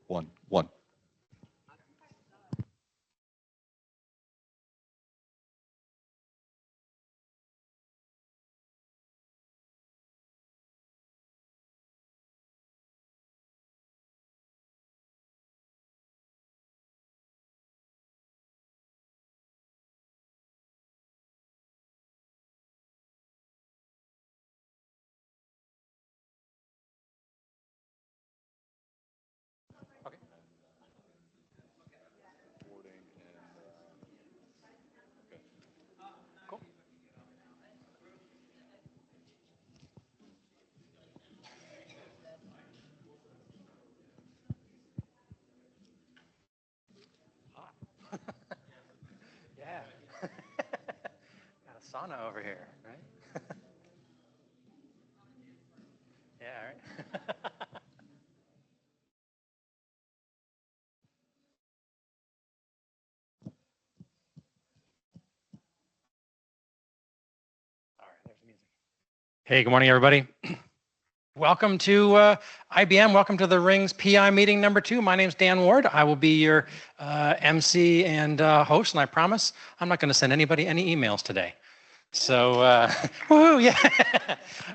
One, one. Yeah. Got a sauna over here, right? Yeah, right. All right, there's the music. Hey, good morning, everybody. Welcome to IBM. Welcome to the Rings PI meeting number 2. My name's Dan Ward. I will be your MC and host, and I promise I'm not going to send anybody any emails today. So, woohoo, yeah.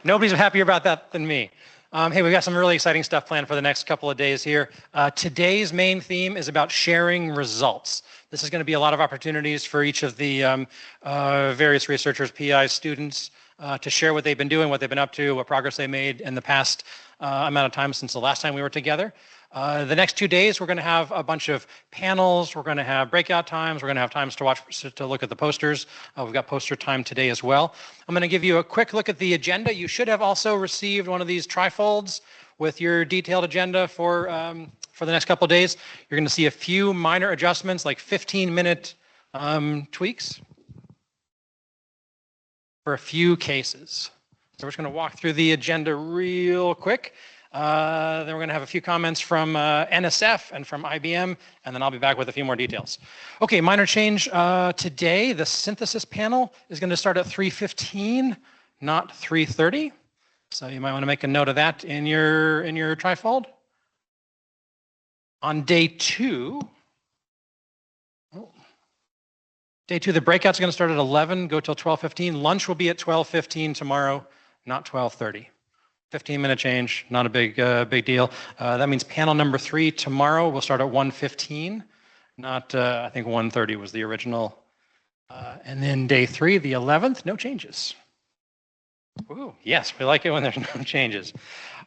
Nobody's happier about that than me. Hey, we've got some really exciting stuff planned for the next couple of days here. Today's main theme is about sharing results. This is going to be a lot of opportunities for each of the various researchers, PIs, students, to share what they've been doing, what they've been up to, what progress they made in the past amount of time since the last time we were together. The next 2 days, we're going to have a bunch of panels. We're going to have breakout times. We're going to have times to look at the posters. We've got poster time today as well. I'm going to give you a quick look at the agenda. You should have also received one of these trifolds with your detailed agenda for the next couple of days. You're going to see a few minor adjustments, like 15-minute tweaks for a few cases. So we're just going to walk through the agenda real quick. Then we're going to have a few comments from NSF and from IBM, and then I'll be back with a few more details. Okay, minor change today. The synthesis panel is going to start at 3:15, not 3:30. So you might want to make a note of that in your trifold. On day 2, the breakout's going to start at 11, go till 12:15. Lunch will be at 12:15 tomorrow, not 12:30. 15-minute change, not a big deal. That means panel number 3 tomorrow will start at 1:15, not I think 1:30 was the original. And then day 3, the 11th, no changes. Ooh, yes, we like it when there's no changes.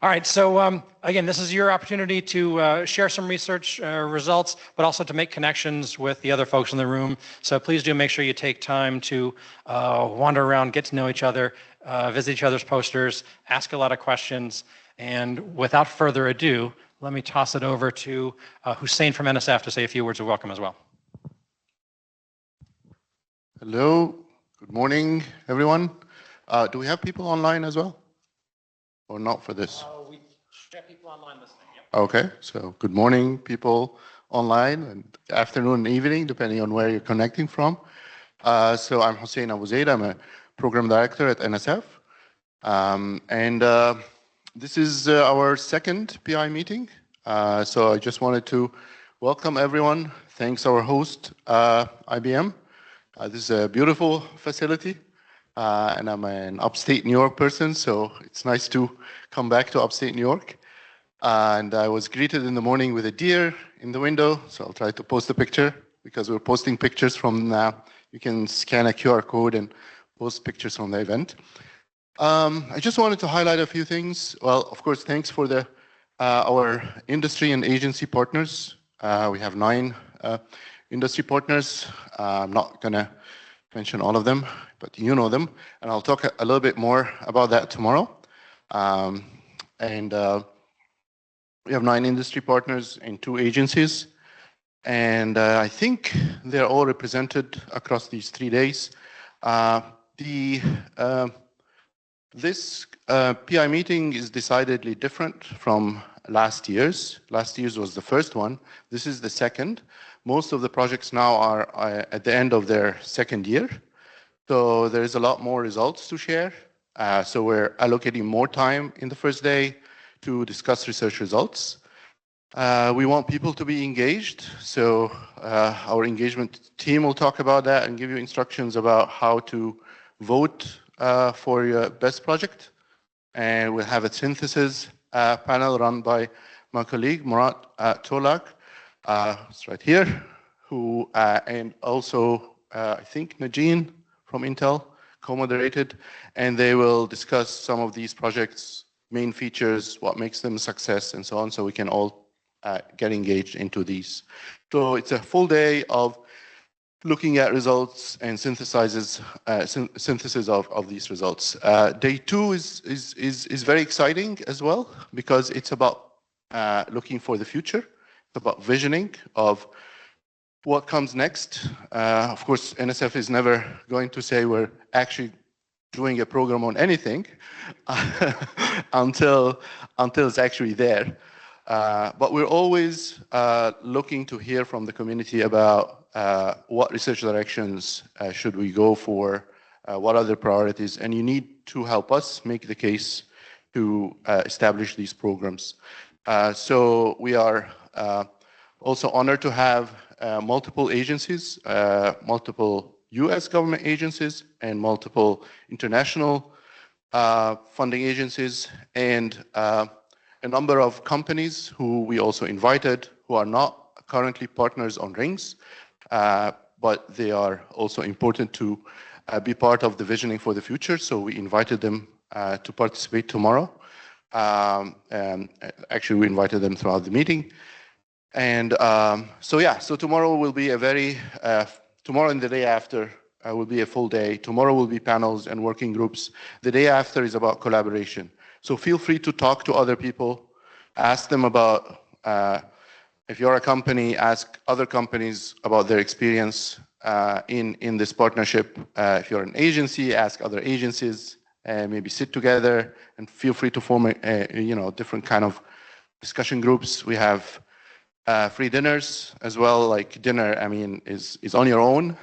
All right, so again, this is your opportunity to share some research results, but also to make connections with the other folks in the room. So please do make sure you take time to wander around, get to know each other, visit each other's posters, ask a lot of questions. And without further ado, let me toss it over to Hussein from NSF to say a few words of welcome as well. Hello, good morning, everyone. Do we have people online as well? Or not for this? We have people online listening, yep. Okay, so good morning, people online, and afternoon and evening, depending on where you're connecting from. So I'm Hussein Abouzeid. I'm a program director at NSF. This is our second PI meeting. So I just wanted to welcome everyone. Thanks our host, IBM. This is a beautiful facility. And I'm an upstate New York person, so it's nice to come back to upstate New York. And I was greeted in the morning with a deer in the window, so I'll try to post a picture because we're posting pictures from you can scan a QR code and post pictures from the event. I just wanted to highlight a few things. Well, of course, thanks for our industry and agency partners. We have 9 industry partners. I'm not going to mention all of them, but you know them, and I'll talk a little bit more about that tomorrow. We have 9 industry partners and 2 agencies, and I think they're all represented across these 3 days. This PI meeting is decidedly different from last year's. Last year's was the first one. This is the second. Most of the projects now are at the end of their second year. So there's a lot more results to share. So we're allocating more time in the first day to discuss research results. We want people to be engaged, so our engagement team will talk about that and give you instructions about how to vote for your best project. And we'll have a synthesis panel run by my colleague, Murat Tolak, it's right here, who, and also, I think, Najeen from Intel co-moderated, and they will discuss some of these projects, main features, what makes them a success, and so on, so we can all get engaged into these. So it's a full day of looking at results and synthesis of these results. Day two is very exciting as well, because it's about looking for the future. It's about visioning of what comes next. Of course, NSF is never going to say we're actually doing a program on anything until it's actually there. But we're always looking to hear from the community about what research directions should we go for, what are the priorities, and you need to help us make the case to establish these programs. So we are also honored to have multiple agencies, multiple US government agencies, and multiple international funding agencies, and a number of companies who we also invited who are not currently partners on rings, but they are also important to be part of the visioning for the future. So we invited them to participate tomorrow. And actually, we invited them throughout the meeting. And so tomorrow will be a very, tomorrow and the day after will be a full day. Tomorrow will be panels and working groups. The day after is about collaboration. So feel free to talk to other people, ask them about, if you're a company, ask other companies about their experience in this partnership. If you're an agency, ask other agencies, maybe sit together and feel free to form different kind of discussion groups. We have free dinners as well. Like dinner, I mean, is on your own,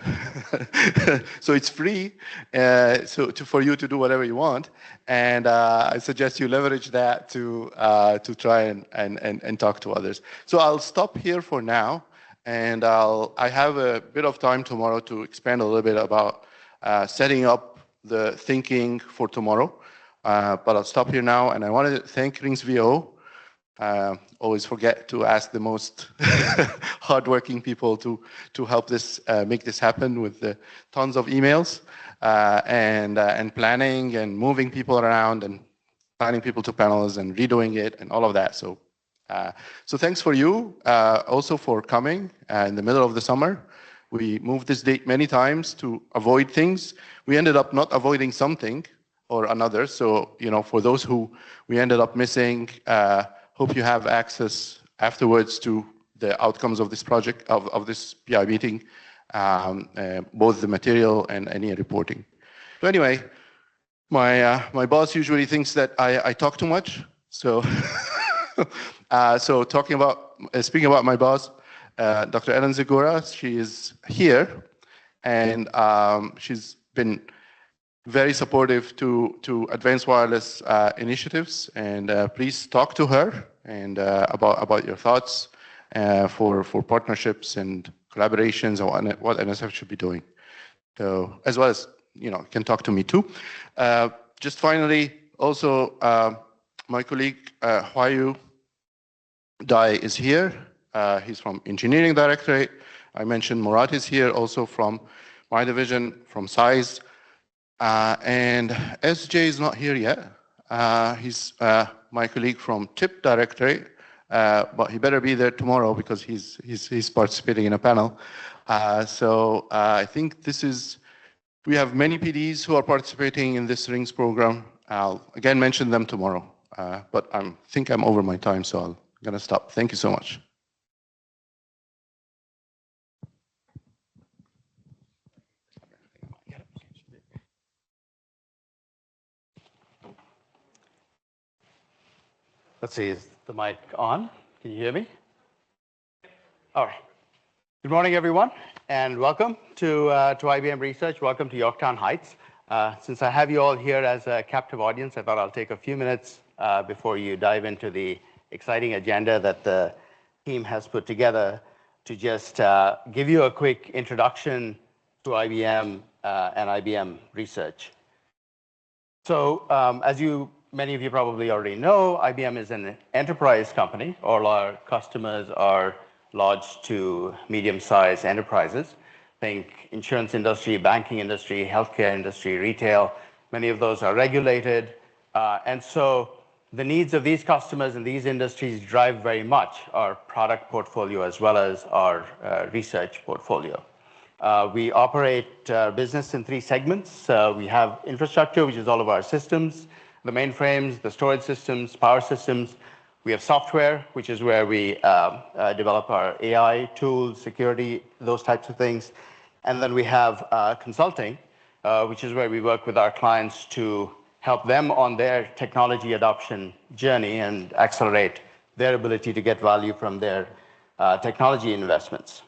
so it's free. For you to do whatever you want, and I suggest you leverage that to try and talk to others. So I'll stop here for now, and I have a bit of time tomorrow to expand a little bit about setting up the thinking for tomorrow. But I'll stop here now, and I wanted to thank Rings VO. Always forget to ask the most hardworking people to help this make this happen with tons of emails and planning and moving people around and planning people to panels and redoing it and all of that. So thanks for you also for coming in the middle of the summer. We moved this date many times to avoid things. We ended up not avoiding something or another. So for those who we ended up missing. Hope you have access afterwards to the outcomes of this project, of this PI meeting, both the material and any reporting. So anyway, my boss usually thinks that I talk too much. So so speaking about my boss, Dr. Ellen Zagora, she is here, and she's been very supportive to advanced wireless initiatives, and please talk to her and about your thoughts for partnerships and collaborations and what NSF should be doing. So as well as can talk to me too. Just finally, also my colleague Huayu Dai is here. He's from Engineering Directorate. I mentioned Murat is here, also from my division, from SAIS. And SJ is not here yet. He's my colleague from TIP Directorate, but he better be there tomorrow because he's participating in a panel. So I think we have many PDs who are participating in this RINGS program. I'll again mention them tomorrow, but I think I'm over my time, so I'm gonna stop. Thank you so much. Let's see, is the mic on? Can you hear me? All right. Good morning, everyone, and welcome to IBM Research. Welcome to Yorktown Heights. Since I have you all here as a captive audience, I thought I'll take a few minutes before you dive into the exciting agenda that the team has put together to just give you a quick introduction to IBM and IBM research. So as many of you probably already know, IBM is an enterprise company. All our customers are large to medium-sized enterprises. Think insurance industry, banking industry, healthcare industry, retail. Many of those are regulated. And so the needs of these customers in these industries drive very much our product portfolio as well as our research portfolio. We operate business in 3 segments. We have infrastructure, which is all of our systems, the mainframes, the storage systems, power systems. We have software, which is where we develop our AI tools, security, those types of things. And then we have consulting, which is where we work with our clients to help them on their technology adoption journey and accelerate their ability to get value from their technology investments.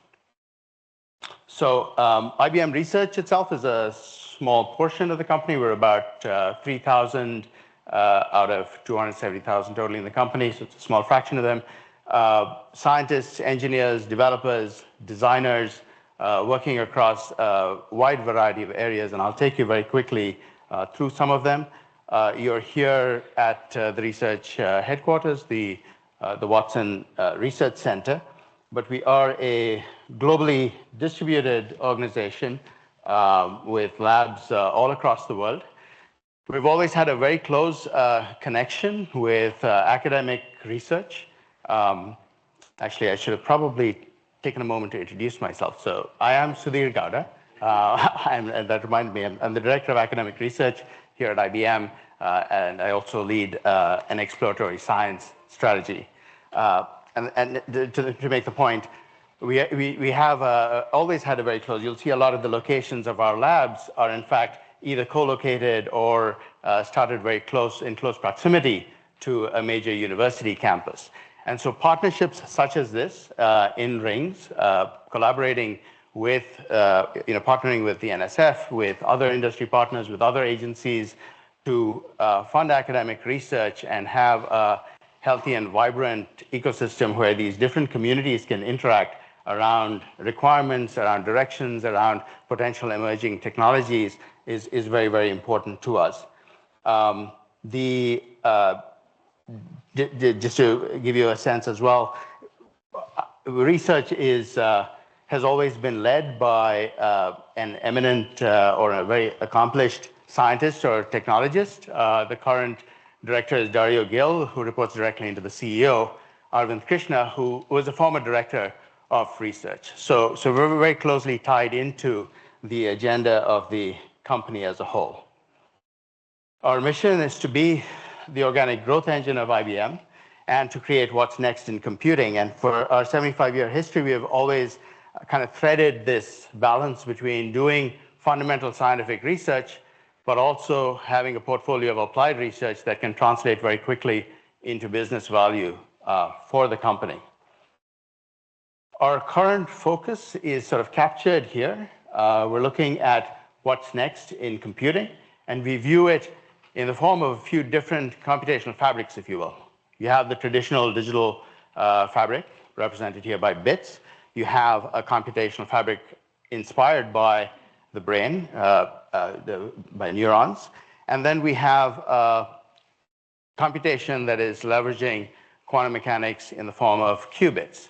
So IBM Research itself is a small portion of the company. We're about 3,000 out of 270,000 total in the company, so it's a small fraction of them. Scientists, engineers, developers, designers, working across a wide variety of areas, and I'll take you very quickly through some of them. You're here at the research headquarters, the Watson Research Center, but we are a globally distributed organization with labs all across the world. We've always had a very close connection with academic research. Actually, I should have probably taken a moment to introduce myself. So I am Sudhir Gowda, and that reminded me, I'm the Director of Academic Research here at IBM, and I also lead an exploratory science strategy. And to make the point, we have always had a very close, you'll see a lot of the locations of our labs are in fact either co-located or started very close, in close proximity to a major university campus. And so partnerships such as this in rings, collaborating with, partnering with the NSF, with other industry partners, with other agencies to fund academic research and have a healthy and vibrant ecosystem where these different communities can interact around requirements, around directions, around potential emerging technologies is very, very important to us. Just to give you a sense as well, research has always been led by an eminent or a very accomplished scientist or technologist. The current director is Dario Gil, who reports directly into the CEO, Arvind Krishna, who was a former director of research. So we're very closely tied into the agenda of the company as a whole. Our mission is to be the organic growth engine of IBM and to create what's next in computing. And for our 75-year history, we have always kind of threaded this balance between doing fundamental scientific research, but also having a portfolio of applied research that can translate very quickly into business value for the company. Our current focus is sort of captured here. We're looking at what's next in computing, and we view it in the form of a few different computational fabrics, if you will. You have the traditional digital fabric, represented here by bits. You have a computational fabric inspired by the brain, by neurons. And then we have computation that is leveraging quantum mechanics in the form of qubits.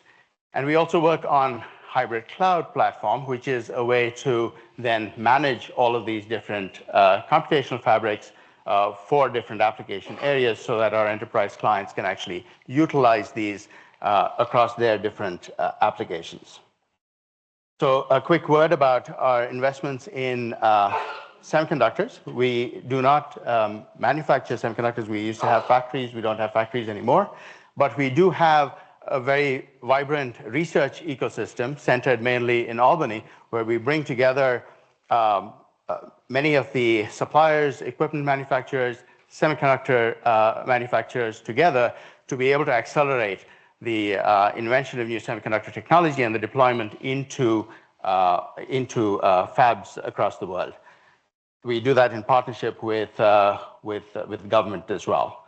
And we also work on hybrid cloud platform, which is a way to then manage all of these different computational fabrics for different application areas so that our enterprise clients can actually utilize these across their different applications. So a quick word about our investments in semiconductors. We do not manufacture semiconductors. We used to have factories. We don't have factories anymore. But we do have a very vibrant research ecosystem centered mainly in Albany, where we bring together many of the suppliers, equipment manufacturers, semiconductor manufacturers together to be able to accelerate the invention of new semiconductor technology and the deployment into fabs across the world. We do that in partnership with government as well.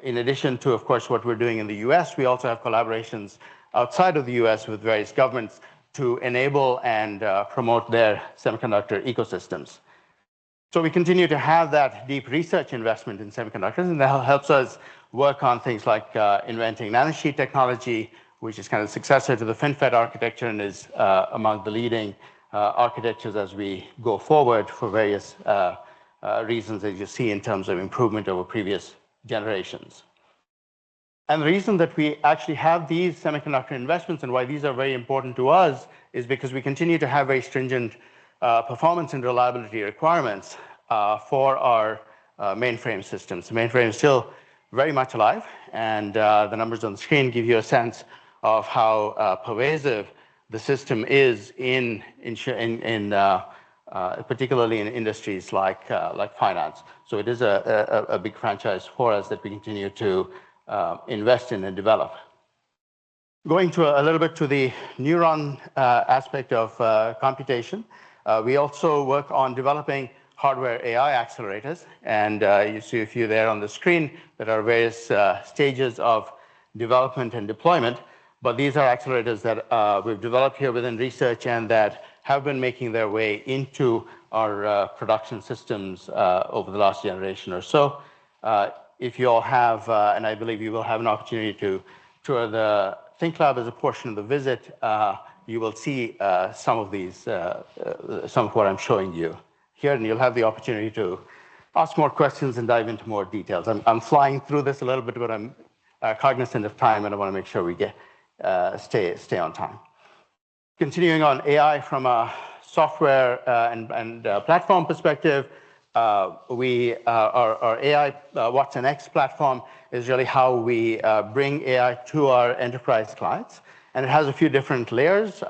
In addition to, of course, what we're doing in the US, we also have collaborations outside of the US with various governments to enable and promote their semiconductor ecosystems. So we continue to have that deep research investment in semiconductors, and that helps us work on things like inventing nanosheet technology, which is kind of the successor to the FinFET architecture and is among the leading architectures as we go forward for various reasons that you see in terms of improvement over previous generations. And the reason that we actually have these semiconductor investments and why these are very important to us is because we continue to have very stringent performance and reliability requirements for our mainframe systems. The mainframe is still very much alive, and the numbers on the screen give you a sense of how pervasive the system is particularly in industries like finance. So it is a big franchise for us that we continue to invest in and develop. Going to a little bit to the neuron aspect of computation, we also work on developing hardware AI accelerators, and you see a few there on the screen that are various stages of development and deployment. But these are accelerators that we've developed here within research and that have been making their way into our production systems over the last generation or so. If you all have, and I believe you will have an opportunity to tour the Think Lab as a portion of the visit, you will see some of these, some of what I'm showing you here, and you'll have the opportunity to ask more questions and dive into more details. I'm flying through this a little bit, but I'm cognizant of time, and I want to make sure we stay on time. Continuing on AI from a software and platform perspective, our AI Watson X platform is really how we bring AI to our enterprise clients, and it has a few different layers.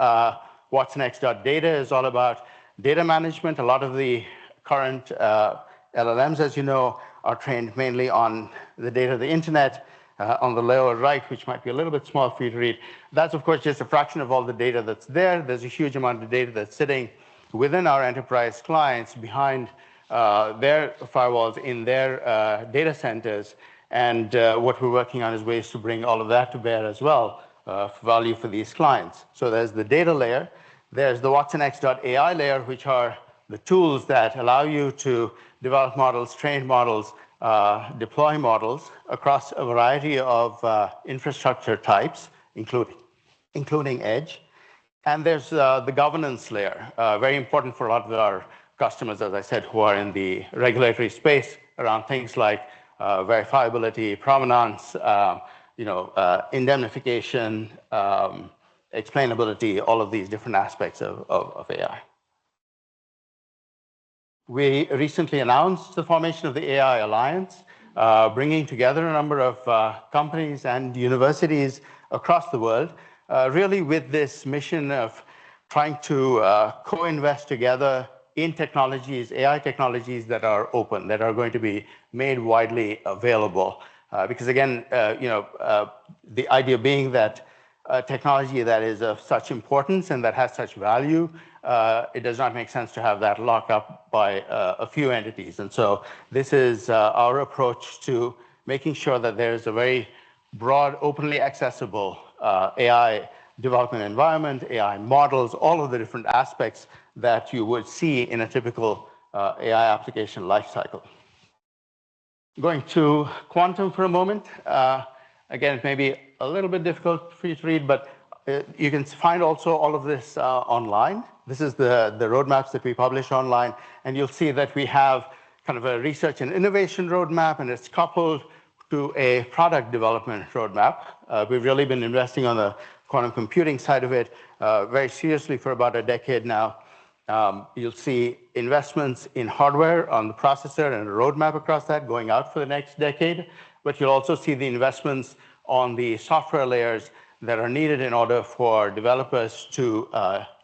WatsonX.data is all about data management. A lot of the current LLMs, as you know, are trained mainly on the data of the internet. On the lower right, which might be a little bit small for you to read, that's of course just a fraction of all the data that's there. There's a huge amount of data that's sitting within our enterprise clients behind their firewalls in their data centers. And what we're working on is ways to bring all of that to bear as well, for value for these clients. So there's the data layer. There's the WatsonX.ai layer, which are the tools that allow you to develop models, train models, deploy models across a variety of infrastructure types, including edge. And there's the governance layer, very important for a lot of our customers, as I said, who are in the regulatory space around things like verifiability, provenance, indemnification, explainability, all of these different aspects of AI. We recently announced the formation of the AI Alliance, bringing together a number of companies and universities across the world, really with this mission of trying to co-invest together in technologies, AI technologies that are open, that are going to be made widely available. Because again, the idea being that technology that is of such importance and that has such value, it does not make sense to have that locked up by a few entities. And so this is our approach to making sure that there is a very broad, openly accessible AI development environment, AI models, all of the different aspects that you would see in a typical AI application lifecycle. Going to quantum for a moment. Again, it may be a little bit difficult for you to read, but you can find also all of this online. This is the roadmaps that we publish online, and you'll see that we have kind of a research and innovation roadmap, and it's coupled to a product development roadmap. We've really been investing on the quantum computing side of it very seriously for about a decade now. You'll see investments in hardware on the processor and a roadmap across that going out for the next decade, but you'll also see the investments on the software layers that are needed in order for developers to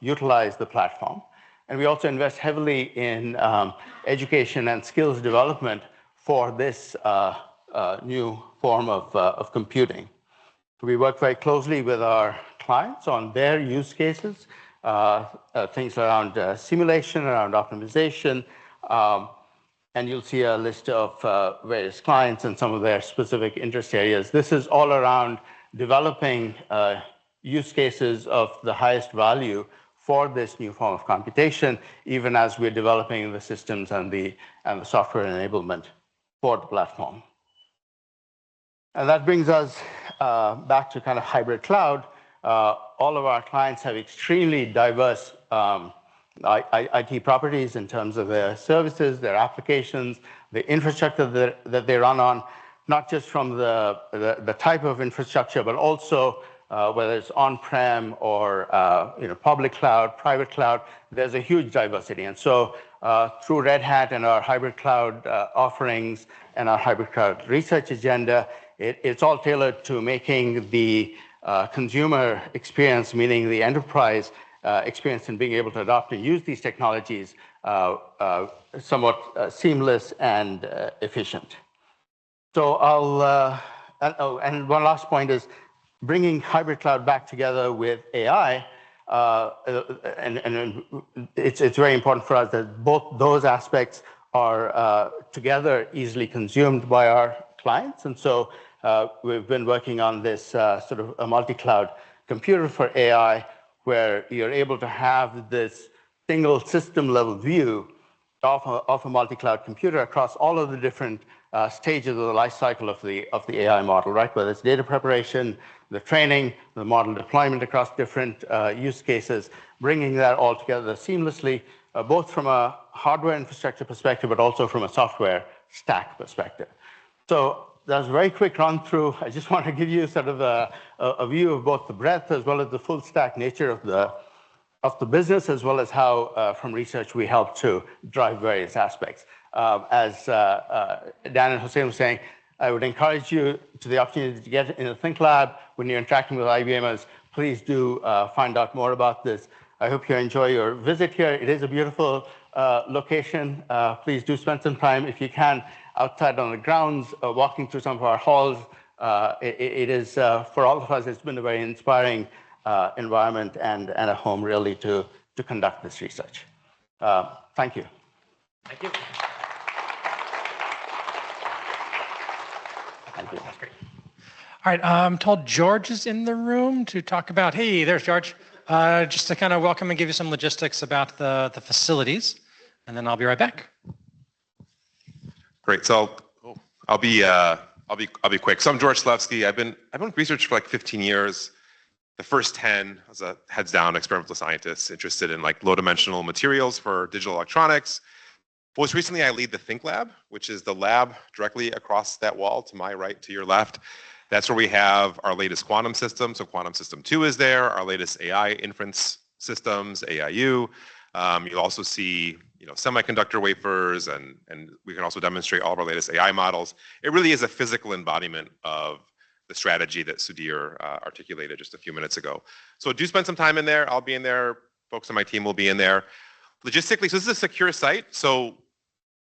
utilize the platform. And we also invest heavily in education and skills development for this new form of computing. We work very closely with our clients on their use cases, things around simulation, around optimization, and you'll see a list of various clients and some of their specific interest areas. This is all around developing use cases of the highest value for this new form of computation, even as we're developing the systems and the software enablement for the platform. And that brings us back to kind of hybrid cloud. All of our clients have extremely diverse IT properties in terms of their services, their applications, the infrastructure that they run on, not just from the type of infrastructure, but also whether it's on-prem or public cloud, private cloud, there's a huge diversity. And so through Red Hat and our hybrid cloud offerings and our hybrid cloud research agenda, it's all tailored to making the consumer experience, meaning the enterprise experience in being able to adopt and use these technologies somewhat seamless and efficient. So and one last point is bringing hybrid cloud back together with AI, and it's very important for us that both those aspects are together easily consumed by our clients. And so we've been working on this sort of a multi-cloud computer for AI, where you're able to have this single system level view of a multi-cloud computer across all of the different stages of the life cycle of the AI model, right? Whether it's data preparation, the training, the model deployment across different use cases, bringing that all together seamlessly, both from a hardware infrastructure perspective, but also from a software stack perspective. So that's a very quick run through. I just want to give you sort of a view of both the breadth as well as the full stack nature of the business, as well as how from research we help to drive various aspects. As Dan and Hussein were saying, I would encourage you to the opportunity to get in the Think Lab when you're interacting with IBMers. Please do find out more about this. I hope you enjoy your visit here. It is a beautiful location. Please do spend some time, if you can, outside on the grounds, walking through some of our halls. It is, for all of us, it's been a very inspiring environment and a home, really, to conduct this research. Thank you. Thank you. Thank you. That's great. All right, I'm told George is in the room to talk about, hey, there's George. Just to kind of welcome and give you some logistics about the facilities, and then I'll be right back. Great. So I'll be quick. So I'm George Slevsky. I've been with research for like 15 years. The first 10 as a heads down experimental scientist interested in like low dimensional materials for digital electronics. Most recently, I lead the Think Lab, which is the lab directly across that wall to my right, to your left. That's where we have our latest quantum system. So Quantum System 2 is there, our latest AI inference systems, AIU. You'll also see semiconductor wafers, and we can also demonstrate all of our latest AI models. It really is a physical embodiment of the strategy that Sudhir articulated just a few minutes ago. So do spend some time in there. I'll be in there. Folks on my team will be in there. Logistically, so this is a secure site. So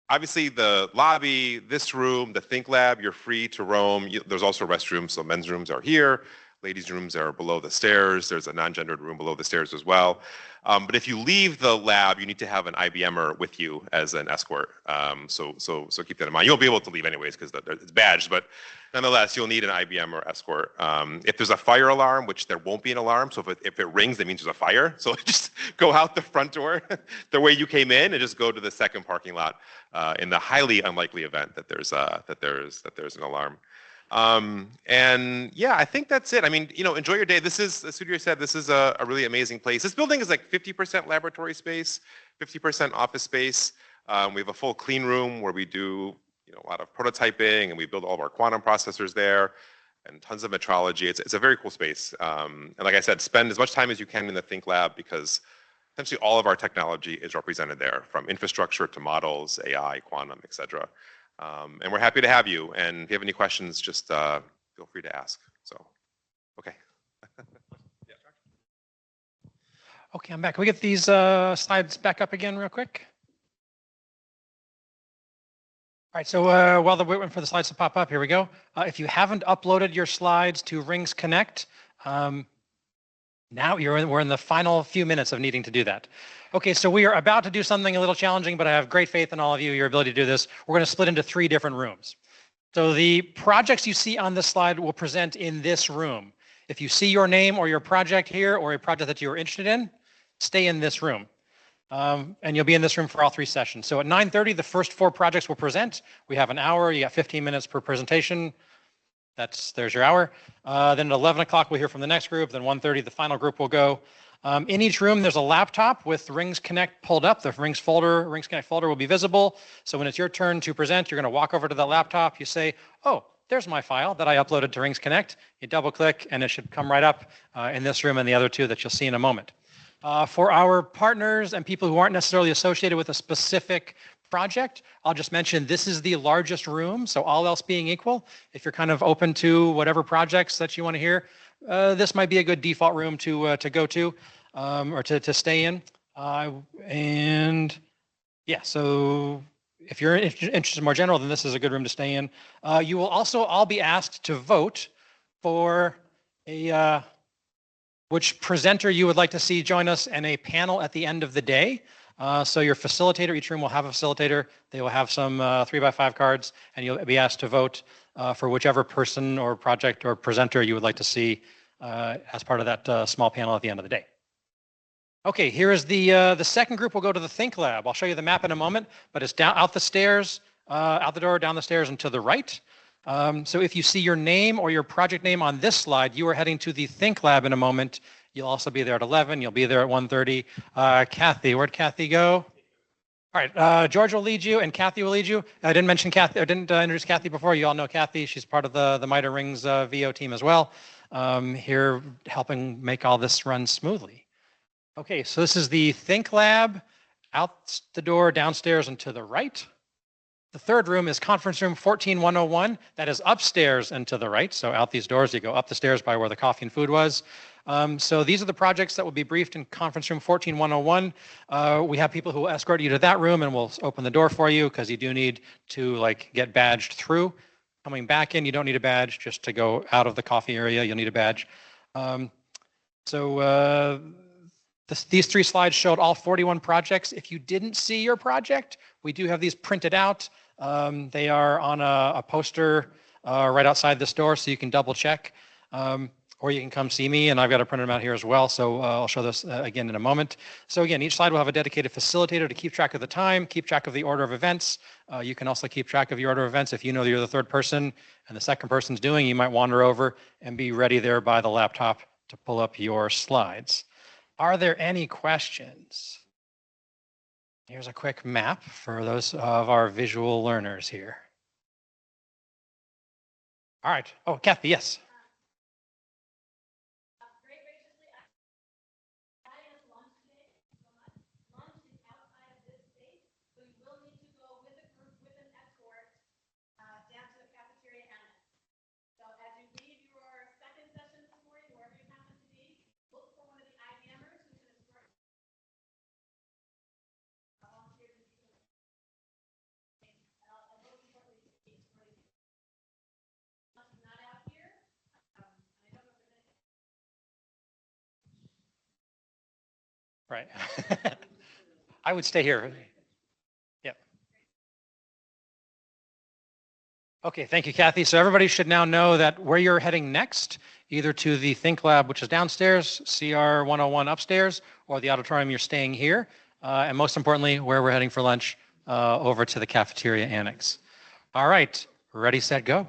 obviously the lobby, this room, the Think Lab, you're free to roam. There's also restrooms, so men's rooms are here. Ladies' rooms are below the stairs. There's a non-gendered room below the stairs as well. But if you leave the lab, you need to have an IBMer with you as an escort. So keep that in mind. You'll be able to leave anyways because it's badged, but nonetheless, you'll need an IBMer escort. If there's a fire alarm, which there won't be an alarm, so if it rings, that means there's a fire. So just go out the front door the way you came in and just go to the second parking lot in the highly unlikely event that there's an alarm. And yeah, I think that's it. I mean, enjoy your day. This is, as Sudhir said, this is a really amazing place. This building is like 50% laboratory space, 50% office space. We have a full clean room where we do a lot of prototyping, and we build all of our quantum processors there, and tons of metrology. It's a very cool space. And like I said, spend as much time as you can in the Think Lab, because essentially all of our technology is represented there, from infrastructure to models, AI, quantum, et cetera. And we're happy to have you. And if you have any questions, just feel free to ask. So, okay. Okay, I'm back. Can we get these slides back up again real quick? All right, so while we're waiting for the slides to pop up, here we go. If you haven't uploaded your slides to Rings Connect, now we're in the final few minutes of needing to do that. Okay, so we are about to do something a little challenging, but I have great faith in all of you, your ability to do this. We're going to split into 3 different rooms. So the projects you see on this slide will present in this room. If you see your name or your project here or a project that you're interested in, stay in this room. And you'll be in this room for all 3 sessions. So at 9:30, the first 4 projects will present. We have an hour. You got 15 minutes per presentation. There's your hour. Then at 11 o'clock, we'll hear from the next group. Then 1:30, the final group will go. In each room, there's a laptop with Rings Connect pulled up. The Rings Connect folder will be visible. So when it's your turn to present, you're going to walk over to the laptop. You say, oh, there's my file that I uploaded to Rings Connect. You double click and it should come right up in this room and the other 2 that you'll see in a moment. For our partners and people who aren't necessarily associated with a specific project, I'll just mention this is the largest room. So all else being equal, if you're kind of open to whatever projects that you want to hear, this might be a good default room to go to or to stay in. And yeah, so if you're interested in more general, then this is a good room to stay in. You will also all be asked to vote for which presenter you would like to see join us in a panel at the end of the day. So your facilitator, each room will have a facilitator. They will have some 3x5 cards, and you'll be asked to vote for whichever person or project or presenter you would like to see as part of that small panel at the end of the day. Okay, here is the second group. Will go to the Think Lab. I'll show you the map in a moment, but it's down out the stairs, out the door, down the stairs, and to the right. So if you see your name or your project name on this slide, you are heading to the Think Lab in a moment. You'll also be there at 11. You'll be there at 1:30. Kathy, where'd Kathy go? All right, George will lead you and Kathy will lead you. I didn't mention Kathy, I didn't introduce Kathy before. You all know Kathy. She's part of the MITRE Rings VO team as well, here helping make all this run smoothly. Okay, so this is the Think Lab, out the door, downstairs, and to the right. The third room is conference room 14101. That is upstairs and to the right. So out these doors, you go up the stairs by where the coffee and food was. So these are the projects that will be briefed in conference room 14101. We have people who will escort you to that room and we'll open the door for you because you do need to get badged through. Coming back in, you don't need a badge. Just to go out of the coffee area, you'll need a badge. These 3 slides showed all 41 projects. If you didn't see your project, we do have these printed out. They are on a poster right outside this door, so you can double check. Or you can come see me, and I've got to print them out here as well. So I'll show this again in a moment. So again, each slide will have a dedicated facilitator to keep track of the time, keep track of the order of events. You can also keep track of your order of events. If you know that you're the third person and the second person's doing, you might wander over and be ready there by the laptop to pull up your slides. Are there any questions? Here's a quick map for those of our visual learners here. All right. Oh, Kathy, yes. Right. I would stay here. Yep. Okay, thank you, Kathy. So everybody should now know that where you're heading next, either to the Think Lab, which is downstairs, CR 101 upstairs, or the auditorium you're staying here. And most importantly, where we're heading for lunch, over to the cafeteria annex. All right, ready, set, go.